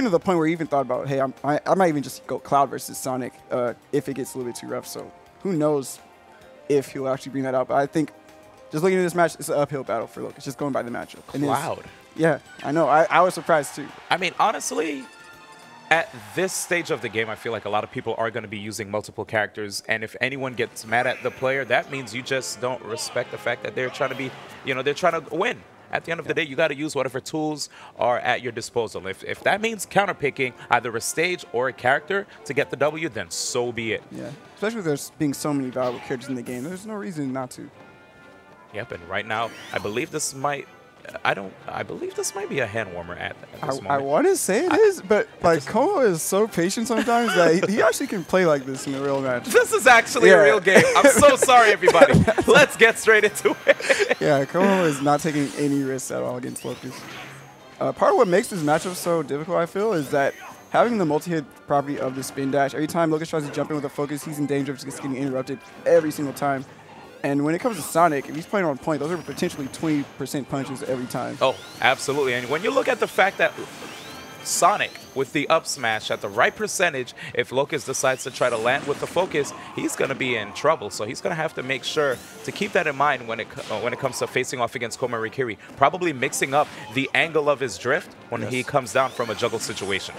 getting to the point where he even thought about, hey, I might even just go Cloud versus Sonic if it gets a little bit too rough. So who knows if he'll actually bring that out. But I think just looking at this match, it's an uphill battle for Locus, just going by the matchup. Cloud. Yeah, I know. I was surprised too. I mean, honestly, at this stage of the game, I feel like a lot of people are going to be using multiple characters. And if anyone gets mad at the player, that means you just don't respect the fact that they're trying to be, they're trying to win. At the end of the day, you got to use whatever tools are at your disposal. If that means counterpicking either a stage or a character to get the W, then so be it. Yeah, especially with there's being so many valuable characters in the game. There's no reason not to. Yep, and right now, I believe this might be a hand warmer at this moment. I want to say it is, but like Como is so patient sometimes that he actually can play like this in a real match. This is actually a real game. I'm so sorry, everybody. Let's get straight into it. Yeah, Como is not taking any risks at all against Locus. Part of what makes this matchup so difficult, I feel, is that having the multi-hit property of the spin dash, every time Locus tries to jump in with a focus, he's in danger of just getting interrupted every single time. And when it comes to Sonic, if he's playing on point, those are potentially 20% punches every time. Oh, absolutely. And when you look at the fact that Sonic, with the up smash at the right percentage, if Locus decides to try to land with the focus, he's going to be in trouble. So he's going to have to make sure to keep that in mind when it comes to facing off against komorikiri. Probably mixing up the angle of his drift when he comes down from a juggle situation.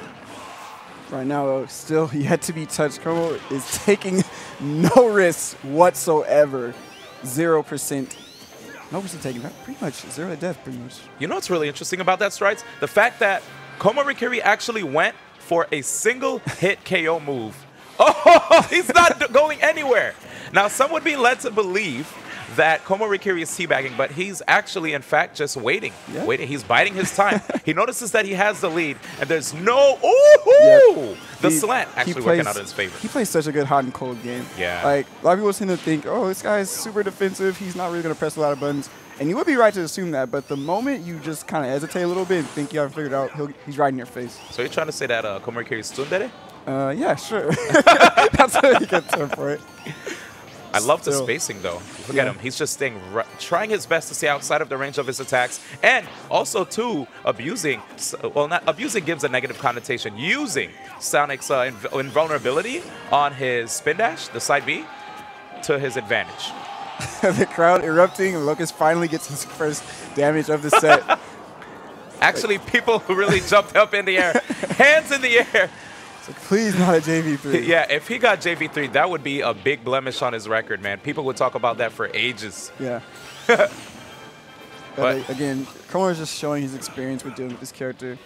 Right now, though, still yet to be touched. Como is taking no risks whatsoever. 0%. Nobody's taking that. Pretty much 0 to death, pretty much. You know what's really interesting about that, Strides? The fact that komorikiri actually went for a single hit KO move. Oh, he's not going anywhere. Now, some would be led to believe that komorikiri is teabagging, but he's actually, in fact, just waiting. Yeah. Waiting. He's biding his time. He notices that he has the lead, and there's no... Ooh! The slant actually working out in his favor. He plays such a good hot and cold game. Yeah. Like, a lot of people tend to think, oh, this guy's super defensive. He's not really going to press a lot of buttons. And you would be right to assume that, but the moment you just kind of hesitate a little bit and think you haven't figured it out, he's right in your face. So you're trying to say that komorikiri is tsundere? Yeah, sure. That's what you get term for it. I love the spacing, though. Look at him. He's just trying his best to stay outside of the range of his attacks. And also, too, abusing. Well, not abusing gives a negative connotation. Using Sonic's invulnerability on his spin dash, the side B, to his advantage. The crowd erupting, and Locus finally gets his first damage of the set. Actually, people who really jumped up in the air. Hands in the air. It's like, please not a JV3. Yeah, if he got JV3, that would be a big blemish on his record, man. People would talk about that for ages. Yeah. But again, Como is just showing his experience with dealing with this character.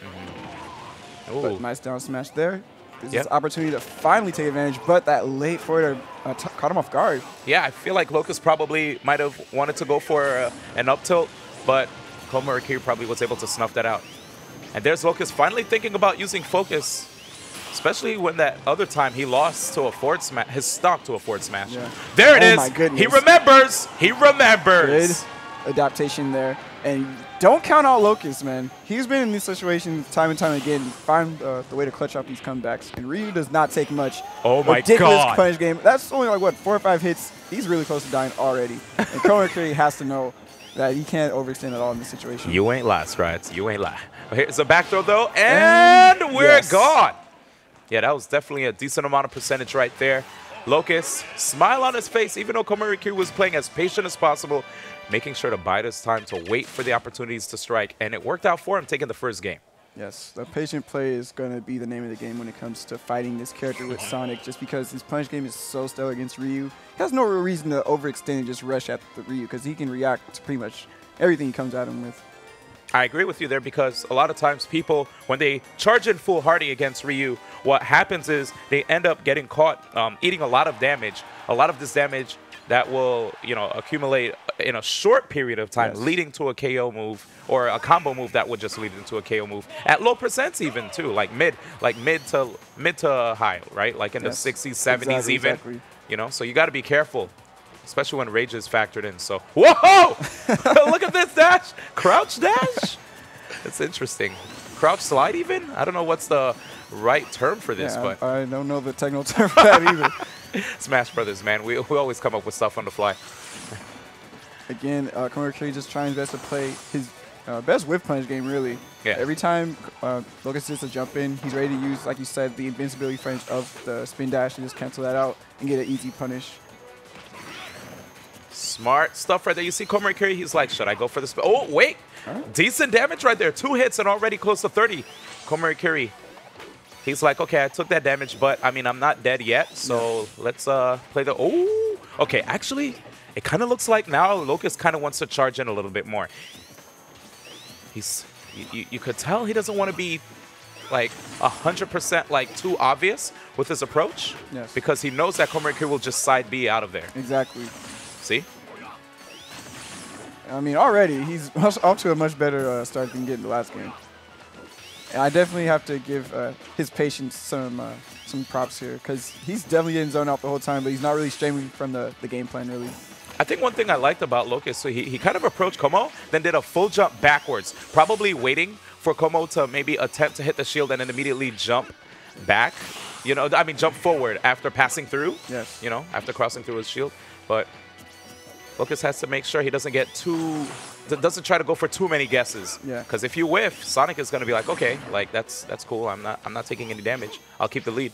But nice down smash there. This is an opportunity to finally take advantage, but that late forward caught him off guard. Yeah, I feel like Locus probably might have wanted to go for an up tilt, but komorikiri probably was able to snuff that out. And there's Locus finally thinking about using focus. Especially when that other time he lost to a forward smash, his stock to a forward smash. Yeah. There it is. My goodness. He remembers. He remembers. Good adaptation there. And don't count out Locus, man. He's been in these situations time and time again. Find the way to clutch out these comebacks. And Ryu does not take much. Oh, my ridiculous God. Punish game. That's only like, what, 4 or 5 hits. He's really close to dying already. And komorikiri has to know that he can't overextend at all in this situation. You ain't lie, Strides. You ain't lie. Here's a back throw, though. And we're gone. Yeah, that was definitely a decent amount of percentage right there. Locus, smile on his face, even though komorikiri was playing as patient as possible, making sure to bide his time to wait for the opportunities to strike. And it worked out for him taking the first game. Yes, the patient play is going to be the name of the game when it comes to fighting this character with Sonic, just because his punch game is so stellar against Ryu. He has no real reason to overextend and just rush at the Ryu, because he can react to pretty much everything he comes at him with. I agree with you there, because a lot of times people, when they charge in foolhardy against Ryu, what happens is they end up getting caught eating a lot of damage. A lot of this damage that will, accumulate in a short period of time, leading to a KO move or a combo move that would just lead into a KO move at low percents even too, like mid to high, right? Like in the 60s, 70s even. Exactly. So you got to be careful. Especially when rage is factored in. So, whoa! Look at this dash. Crouch dash? That's interesting. Crouch slide even? I don't know what's the right term for this, but I don't know the technical term for that either. Smash Brothers, man. We always come up with stuff on the fly. Again, komorikiri just trying his best to play his best whiff punch game, really. Yeah. Every time Locus does a jump in, he's ready to use, like you said, the invincibility French of the spin dash and just cancel that out and get an easy punish. Smart stuff right there. You see komorikiri, he's like, should I go for the spin? Oh, wait. Decent damage right there. 2 hits and already close to 30. komorikiri. He's like, okay, I took that damage, but, I mean, I'm not dead yet, so let's play the... Oh, okay, actually, it kind of looks like now Locus kind of wants to charge in a little bit more. You could tell he doesn't want to be like 100% like too obvious with his approach. Yes. Because he knows that komorikiri will just side B out of there. Exactly. See? I mean, already he's off to a much better start than getting the last game. And I definitely have to give his patience some props here because he's definitely getting zoned out the whole time, but he's not really straying from the game plan really. I think one thing I liked about Locus, so he kind of approached Como, then did a full jump backwards, probably waiting for Como to maybe attempt to hit the shield and then immediately jump back. You know, I mean, jump forward after passing through. Yes. You know, after crossing through his shield. But Locus has to make sure he doesn't get doesn't try to go for too many guesses. Yeah. Because if you whiff, Sonic is going to be like, okay, like that's cool. I'm not taking any damage. I'll keep the lead.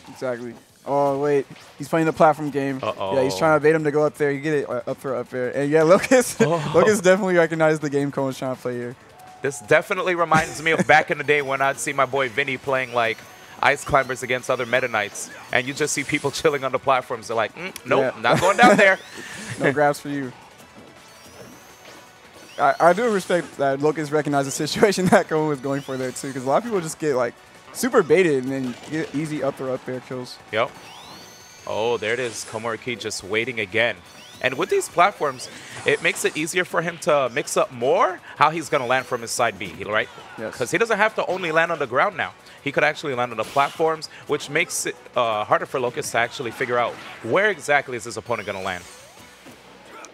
Exactly. Oh, wait. He's playing the platform game. Uh-oh. Yeah, he's trying to bait him to go up there. You get it up throw up there. And yeah, Locus Locus definitely recognized the game Cohen's trying to play here. This definitely reminds me of back in the day when I'd see my boy Vinny playing like Ice Climbers against other Meta Knights. And you just see people chilling on the platforms. They're like, nope, not going down there. No grabs for you. I do respect that Locus recognized the situation that Cohen was going for there too, because a lot of people just get like super baited and then get easy up throw up air kills. Yep. Oh, there it is. komorikiri just waiting again. And with these platforms, it makes it easier for him to mix up more how he's going to land from his side B, right? Yes. Because he doesn't have to only land on the ground now. He could actually land on the platforms, which makes it harder for Locus to actually figure out where exactly is his opponent going to land.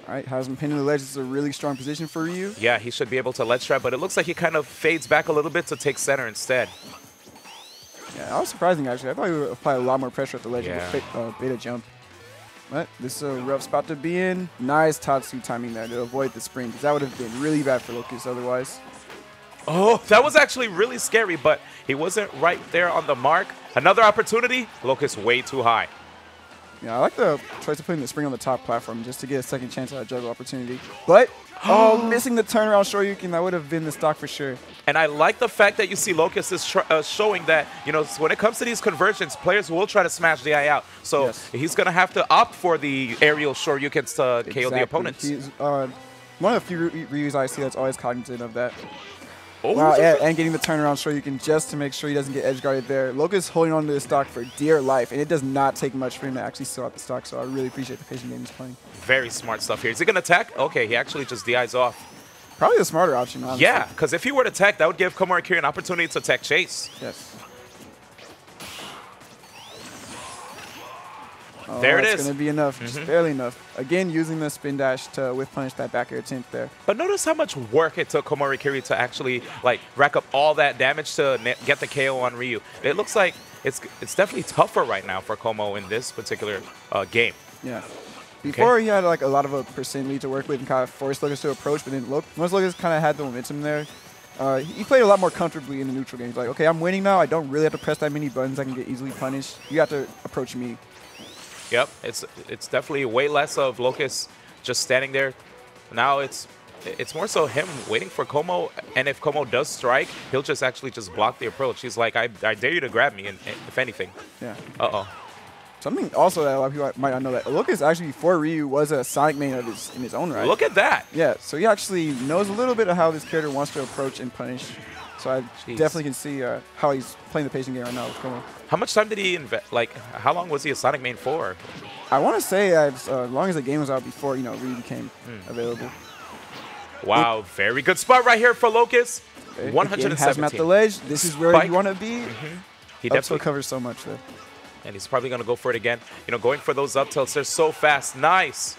All right, has him pinned in the ledge. This is a really strong position for Ryu. Yeah, he should be able to ledge trap, but it looks like he kind of fades back a little bit to take center instead. Yeah, that was surprising, actually. I thought he would apply a lot more pressure at the ledge with beta jump. But this is a rough spot to be in. Nice Tatsu timing there to avoid the spring, because that would have been really bad for Locus otherwise. Oh, that was actually really scary, but he wasn't right there on the mark. Another opportunity. Locus way too high. Yeah, I like the choice of putting the spring on the top platform just to get a second chance at a juggle opportunity. But, missing the turnaround Shoryuken, that would have been the stock for sure. And I like the fact that you see Locus is showing that, you know, when it comes to these conversions, players will try to smash the eye out. So he's going to have to opt for the aerial Shoryukens to KO the opponents. He's one of the few Ryus I see that's always cognizant of that. Oh, wow, and getting the turnaround Shoryuken just to make sure he doesn't get edge guarded there. Locus holding on to the stock for dear life, and it does not take much for him to actually steal out the stock, so I really appreciate the patient game he's playing. Very smart stuff here. Is he going to attack? Okay, he actually just DIs off. Probably the smarter option, honestly. Yeah, because if he were to tech, that would give komorikiri an opportunity to tech chase. Yes. There it is. It's going to be enough, just barely enough. Again, using the spin dash to whiff punish that back air attempt there. But notice how much work it took komorikiri to actually like rack up all that damage to get the KO on Ryu. It looks like it's definitely tougher right now for Como in this particular game. Yeah. Before he had like a lot of a percent lead to work with and kind of forced Locus to approach, but then once Locus kind of had the momentum there, he played a lot more comfortably in the neutral games. Like, okay, I'm winning now. I don't really have to press that many buttons. I can get easily punished. You have to approach me. Yep, it's definitely way less of Locus just standing there. Now it's more so him waiting for Como, and if Como does strike, he'll just actually just block the approach. He's like, I dare you to grab me, and if anything. Yeah. Uh-oh. Something also that a lot of people might not know, that Locus actually before Ryu was a Sonic main in his own right. Look at that. Yeah, so he actually knows a little bit of how this character wants to approach and punish. So I definitely can see how he's playing the patient game right now with Como. How much time did he invest? Like, how long was he a Sonic main for? I want to say as long as the game was out before, you know, Ryu became available. Wow, very good spot right here for Locus. 117. Has him at the ledge. This is where you want to be. He definitely covers so much there. And he's probably going to go for it again. You know, going for those up tilts. They're so fast. Nice.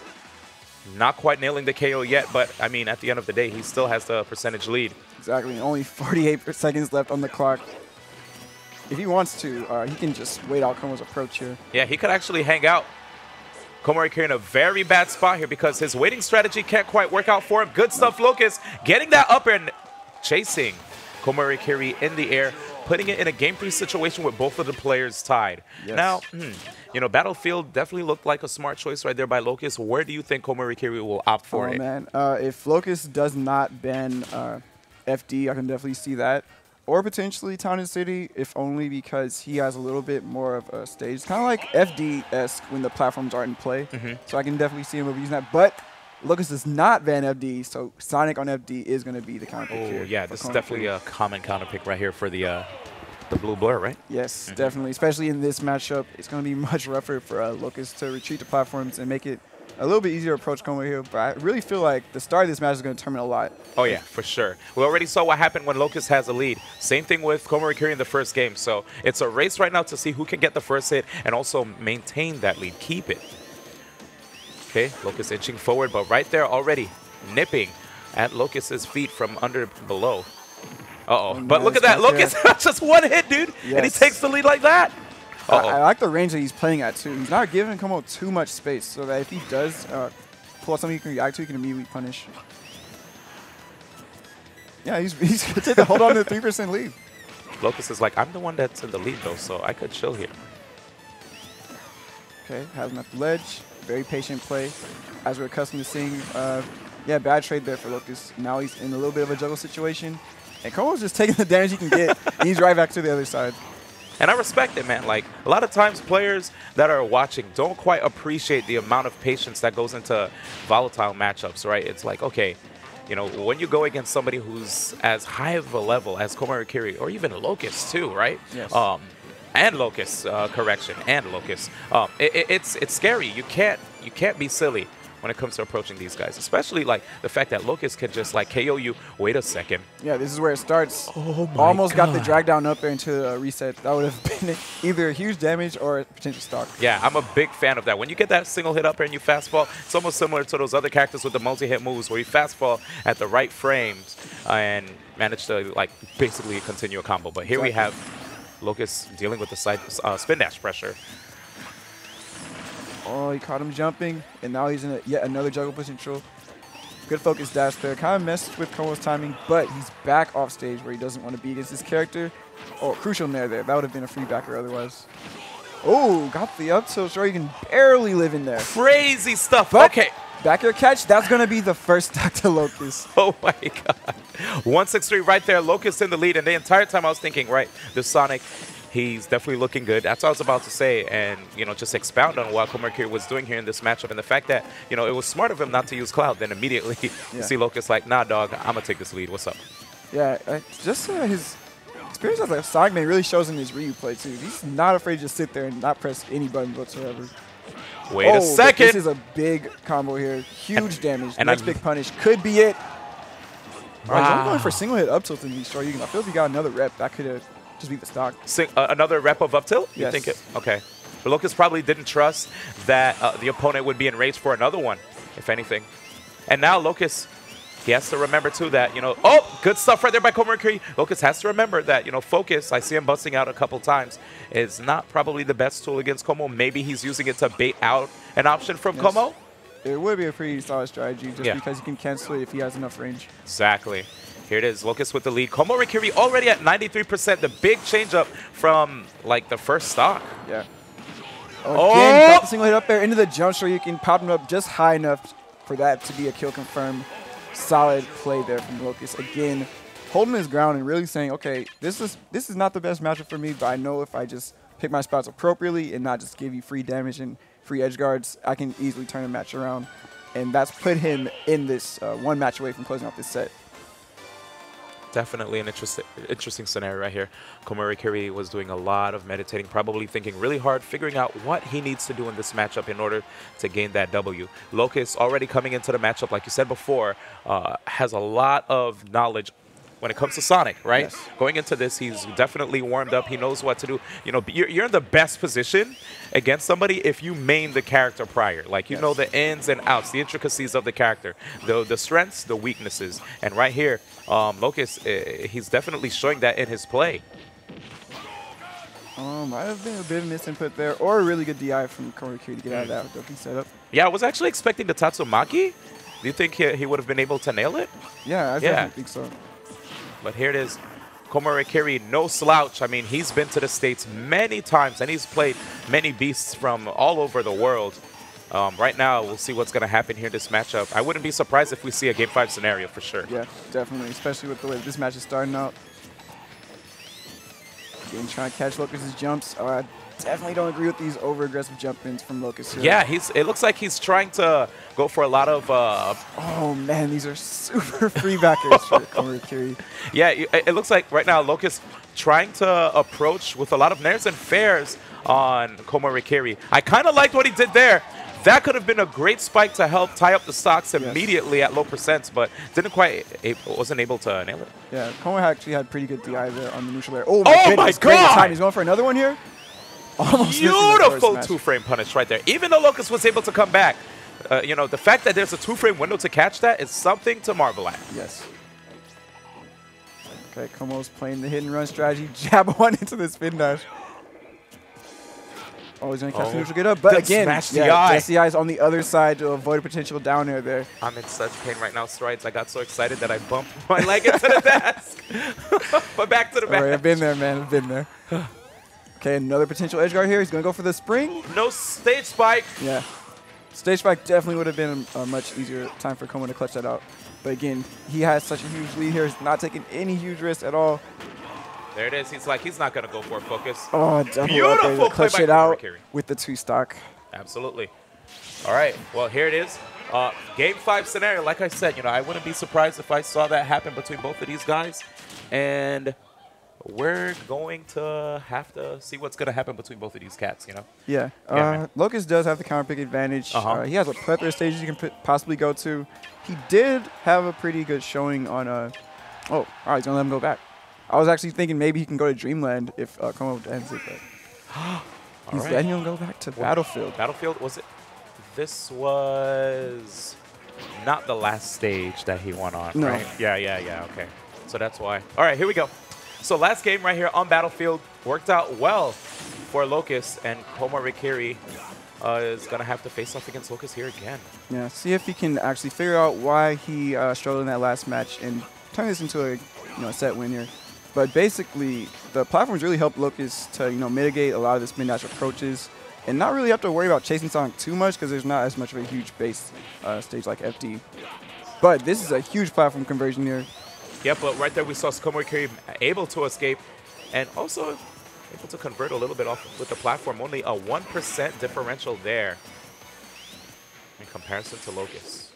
Not quite nailing the KO yet, but, I mean, at the end of the day, he still has the percentage lead. Exactly. Only 48 seconds left on the clock. If he wants to, he can just wait out Como's approach here. Yeah, he could actually hang out. Komorikiri in a very bad spot here because his waiting strategy can't quite work out for him. Good stuff, Locus. Getting that up air. chasing komorikiri in the air, putting it in a Game 3 situation with both of the players tied. Yes. Now, you know, Battlefield definitely looked like a smart choice right there by Locus. Where do you think komorikiri will opt for it? Man, if Locus does not ban FD, I can definitely see that. Or potentially Town and City, if only because he has a little bit more of a stage. It's kind of like FD-esque when the platforms aren't in play. So I can definitely see him using that. But Locus does not ban FD, so Sonic on FD is going to be the counter pick here. Yeah, this is definitely a common counter pick right here for the blue blur, right? Yes, definitely. Especially in this matchup, it's going to be much rougher for Locus to retreat the platforms and make it a little bit easier to approach Como here. But I really feel like the start of this match is going to determine a lot. Oh, yeah, for sure. We already saw what happened when Locus has a lead. Same thing with komorikiri in the first game. So it's a race right now to see who can get the first hit and also maintain that lead, keep it. Okay, Locus inching forward, but right there already nipping at Locus's feet from under below. Uh-oh. But look at that. Locus just one hit, dude. Yes. And he takes the lead like that. I like the range that he's playing at, too. He's not giving Como too much space, so that if he does pull out something he can react to, he can immediately punish. Yeah, he's going to hold on to the 3% lead. Locus is like, I'm the one that's in the lead, though, so I could chill here. Okay, has him at the ledge. Very patient play, as we're accustomed to seeing. Yeah, bad trade there for Locus. Now he's in a little bit of a juggle situation. And Como's just taking the damage he can get. And he's right back to the other side. And I respect it, man. Like, a lot of times players that are watching don't quite appreciate the amount of patience that goes into volatile matchups, right? It's like, okay, you know, when you go against somebody who's as high of a level as komorikiri, or even Locus too, right? Yes. And Locus, correction, and Locus. It's scary. You can't be silly when it comes to approaching these guys, especially like the fact that Locus can just like KO you. Wait a second. Yeah, this is where it starts. Oh my Almost God. got the drag down up there into a reset. That would have been either a huge damage or a potential stock. Yeah, I'm a big fan of that. When you get that single hit up there and you fastball, it's almost similar to those other characters with the multi-hit moves where you fastball at the right frames and manage to like basically continue a combo. But here we have Locus dealing with the side spin dash pressure. Oh, he caught him jumping, and now he's in yet another juggle potential. Good focus dash there. Kind of messed with Como's timing, but he's back off stage where he doesn't want to be against his character. Oh, crucial nair there. That would have been a free backer otherwise. Oh, got the up tilt. Sure, you can barely live in there. Crazy stuff. But okay. Back air catch. That's going to be the first stock to Locus. Oh, my God. 163 right there. Locus in the lead. And the entire time I was thinking, right, this Sonic, he's definitely looking good. That's what I was about to say, and you know, just expound on what komorikiri was doing here in this matchup, and the fact that you know it was smart of him not to use Cloud. Then immediately you see Locus like, nah, dog, I'm gonna take this lead. What's up? Yeah, just his experience as a Saga man really shows in his Ryu play too. He's not afraid to just sit there and not press any buttons whatsoever. Wait a second. This is a big combo here. Huge damage. And next big punish could be it. All right, I'm going for single hit up tilt in these short. I feel if you got another rep, that could have just beat the stock. Another rep of up tilt? You Yes. think it? Okay. But Locus probably didn't trust that the opponent would be enraged for another one, if anything. And now Locus, he has to remember too that, you know, oh, good stuff right there by komorikiri. Locus has to remember that, you know, focus, I see him busting out a couple times, is not probably the best tool against Como. Maybe he's using it to bait out an option from Como. It would be a pretty solid strategy just because he can cancel it if he has enough range. Exactly. Here it is, Locus with the lead. komorikiri already at 93%, the big changeup from, like, the first stock. Yeah. Again, got the single hit up there into the jump shot. You can pop him up just high enough for that to be a kill confirmed. Solid play there from Locus. Again, holding his ground and really saying, okay, this is not the best matchup for me, but I know if I just pick my spots appropriately and not just give you free damage and free edge guards, I can easily turn a match around. And that's put him in this one match away from closing out this set. Definitely an interesting scenario right here. komorikiri was doing a lot of meditating, probably thinking really hard, figuring out what he needs to do in this matchup in order to gain that W. Locus, already coming into the matchup, like you said before, has a lot of knowledge when it comes to Sonic, right? Yes. Going into this, he's definitely warmed up. He knows what to do. You know, you're in the best position against somebody if you main the character prior. Like, you know the ins and outs, the intricacies of the character, the strengths, the weaknesses. And right here, Locus, he's definitely showing that in his play. Might have been a bit of misinput there, or a really good DI from komorikiri to get out of that doping setup. Yeah, I was actually expecting the Tatsumaki. Do you think he would have been able to nail it? Yeah, I definitely think so. But here it is. Komorikiri, no slouch. I mean, he's been to the States many times, and he's played many beasts from all over the world. Right now, we'll see what's going to happen here in this matchup. I wouldn't be surprised if we see a Game 5 scenario for sure. Yeah, definitely, especially with the way this match is starting out. Again, trying to catch Locus's jumps. I definitely don't agree with these over-aggressive jump-ins from Locus here. Yeah, it looks like he's trying to go for a lot of... oh, man, these are super free backers for Komorikiri. Yeah, it looks like right now Locus trying to approach with a lot of nairs and fairs on Komorikiri. I kind of liked what he did there. That could have been a great spike to help tie up the stocks immediately at low percents, but wasn't able to nail it. Yeah, Komo actually had pretty good DI there on the neutral air. Oh my goodness, my God! Time. He's going for another one here. Almost beautiful two-frame punish right there. Even though Locus was able to come back, you know, the fact that there's a two-frame window to catch that is something to marvel at. Yes. Okay, Komo's playing the hit and run strategy. Jab one into the spin dash. Oh, he's going to catch the neutral get up. But again, SCI is on the other side to avoid a potential down air there. I'm in such pain right now, Strides. I got so excited that I bumped my leg into the desk. But back to the match. I've been there, man. I've been there. Okay, another potential edge guard here. He's going to go for the spring. No stage spike. Yeah. Stage spike definitely would have been a much easier time for Komo to clutch that out. But again, he has such a huge lead here. He's not taking any huge risks at all. There it is. He's like, he's not going to go for a focus. Oh, beautiful clutch it out with the two stock. Absolutely. All right. Well, here it is. Game 5 scenario. Like I said, you know, I wouldn't be surprised if I saw that happen between both of these guys. And we're going to have to see what's going to happen between both of these cats, you know? Yeah. Locus does have the counter pick advantage. He has a plethora of stages you can possibly go to. He did have a pretty good showing on oh, all right, he's going to let him go back. I was actually thinking maybe he can go to Dreamland if Komo ends it, but he's letting him go back to Battlefield. Battlefield, was it? This was not the last stage that he won on, right? Yeah, okay. So that's why. All right, here we go. So last game right here on Battlefield worked out well for Locus, and Komorikiri is going to have to face off against Locus here again. Yeah, see if he can actually figure out why he struggled in that last match and turn this into a set win here. But basically, the platforms really helped Locus to mitigate a lot of the spin dash approaches and not really have to worry about chasing Sonic too much because there's not as much of a huge base stage like FD. But this is a huge platform conversion here. Yeah, but right there we saw Komorikiri able to escape and also able to convert a little bit off with the platform. Only a 1% differential there in comparison to Locus.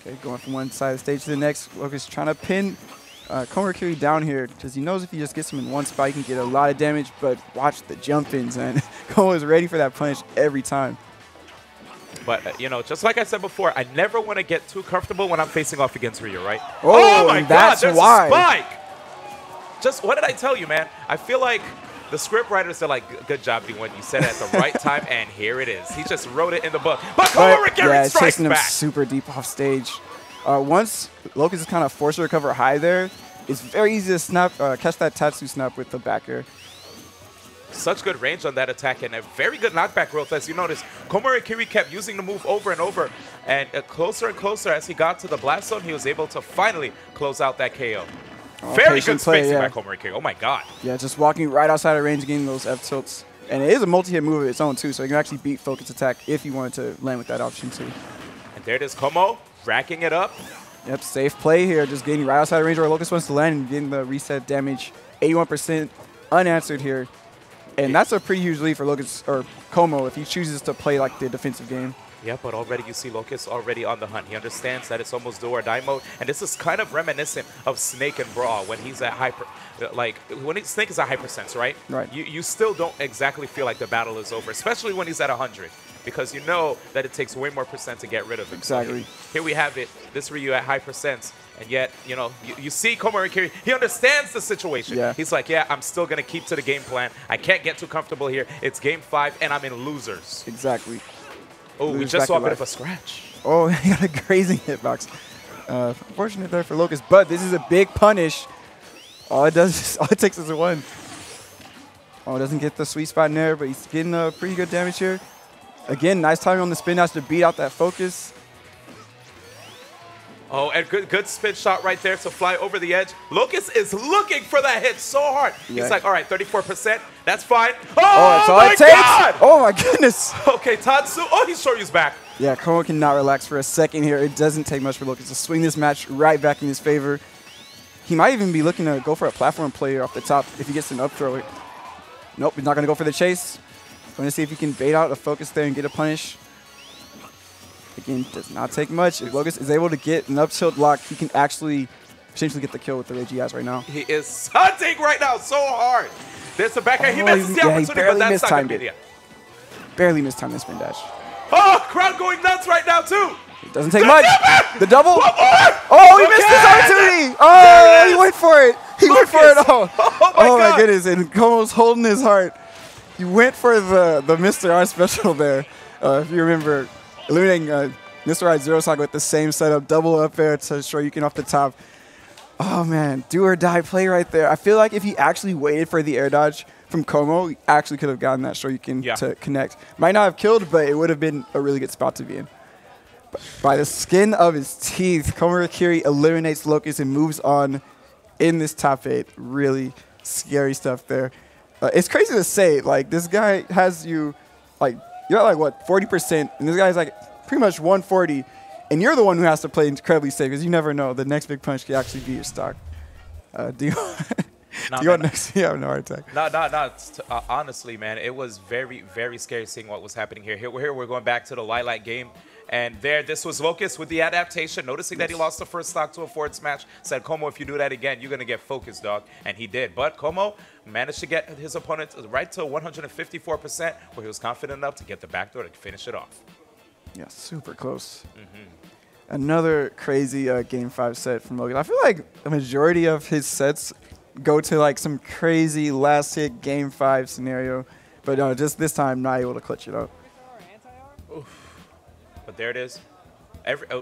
Okay, going from one side of the stage to the next. Locus trying to pin Komorikiri down here because he knows if he just gets him in one spot, he can get a lot of damage, but watch the jump-ins, and Komo is ready for that punish every time. But, you know, just like I said before, I never want to get too comfortable when I'm facing off against Ryu, right? Oh my God, there's a spike! Just, what did I tell you, man? I feel like the script writers are like, good job, D1. You said it at the right time, and here it is. He just wrote it in the book. But Komorikiri strikes chasing back. him super deep off stage. Once Locus is kind of forced to recover high there, it's very easy to snap, catch that Tatsu snap with the back air. Such good range on that attack and a very good knockback growth. As you notice, Komorikiri kept using the move over and over, and closer and closer as he got to the blast zone, he was able to finally close out that KO. Very good spacing by Komorikiri. Oh my God. Yeah, just walking right outside of range, getting those F tilts. And it is a multi-hit move of its own too, so you can actually beat focus attack if you wanted to land with that option too. And there it is, Komo racking it up. Yep, safe play here, just getting right outside of range where Locus wants to land and getting the reset damage. 81% unanswered here. And that's a pretty huge lead for Locus, or Komo, if he chooses to play like the defensive game. Yeah, but already you see Locus already on the hunt. He understands that it's almost do or die mode, and this is kind of reminiscent of Snake and Brawl when he's at Snake is at hypersense, right? Right. You still don't exactly feel like the battle is over, especially when he's at 100, because you know that it takes way more percent to get rid of him. Exactly. So here we have it. This Ryu at high percents. And yet, you know, you see Komorikiri, he understands the situation. Yeah. He's like, yeah, I'm still going to keep to the game plan. I can't get too comfortable here. It's game 5, and I'm in losers. Exactly. Oh, we just saw a bit of a scratch. Oh, he got a grazing hitbox. Unfortunate there for Locus, but this is a big punish. All it takes is a 1. Oh, doesn't get the sweet spot in there, but he's getting pretty good damage here. Again, nice timing on the spin dash to beat out that focus. Oh, and good spin shot right there to fly over the edge. Locus is looking for that hit so hard. Yeah. He's like, all right, 34%. That's fine. Oh, that's all my it takes. God! Oh, my goodness. Okay, Tatsu. Oh, he's Shoryu's back. Yeah, Como cannot relax for a second here. It doesn't take much for Locus to swing this match right back in his favor. He might even be looking to go for a platform player off the top if he gets an up throw. Nope, he's not going to go for the chase. Going to see if he can bait out a focus there and get a punish. Again, does not take much. If Locus is able to get an up tilt block, he can actually potentially get the kill with the rage he has right now. He is hunting right now so hard. There's the back. He misses the opportunity, but that's not going to be it. Barely mistimed the spin dash. Oh, crowd going nuts right now, too. It doesn't take much. The double. One more. Oh, he missed his opportunity. Oh, he went for it. He went for it all. Oh, my goodness. And Como's holding his heart. He went for the Mr. R special there. If you remember, eliminating Mr. R Zero Saga with the same setup, double up air to Shoryuken off the top. Oh, man. Do or die play right there. I feel like if he actually waited for the air dodge from Como, he actually could have gotten that Shoryuken to connect. Might not have killed, but it would have been a really good spot to be in. But by the skin of his teeth, komorikiri eliminates Locus and moves on in this top 8. Really scary stuff there. It's crazy to say, like, this guy has you, like, you're at, like, what, 40%, and this guy's, like, pretty much 140, and you're the one who has to play incredibly safe because you never know. The next big punch could actually be your stock. Do you want next? Yeah, no heart attack. No. Honestly, man, it was very, very scary seeing what was happening here. Here we're going back to the Lilac game. And this was Locus with the adaptation, noticing that he lost the first stock to a forward smash. Said, Como, if you do that again, you're going to get focused, dog. And he did. But Como managed to get his opponent right to 154%, where he was confident enough to get the backdoor to finish it off. Yeah, super close. Another crazy Game 5 set from Locus. I feel like a majority of his sets go to like some crazy last hit Game 5 scenario. But just this time, not able to clutch it up. But there it is.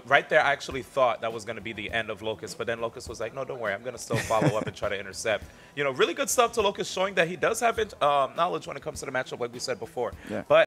Right there, I actually thought that was going to be the end of Locus. But then Locus was like, no, don't worry. I'm going to still follow up and try to intercept. You know, really good stuff to Locus, showing that he does have knowledge when it comes to the matchup, like we said before. Yeah. But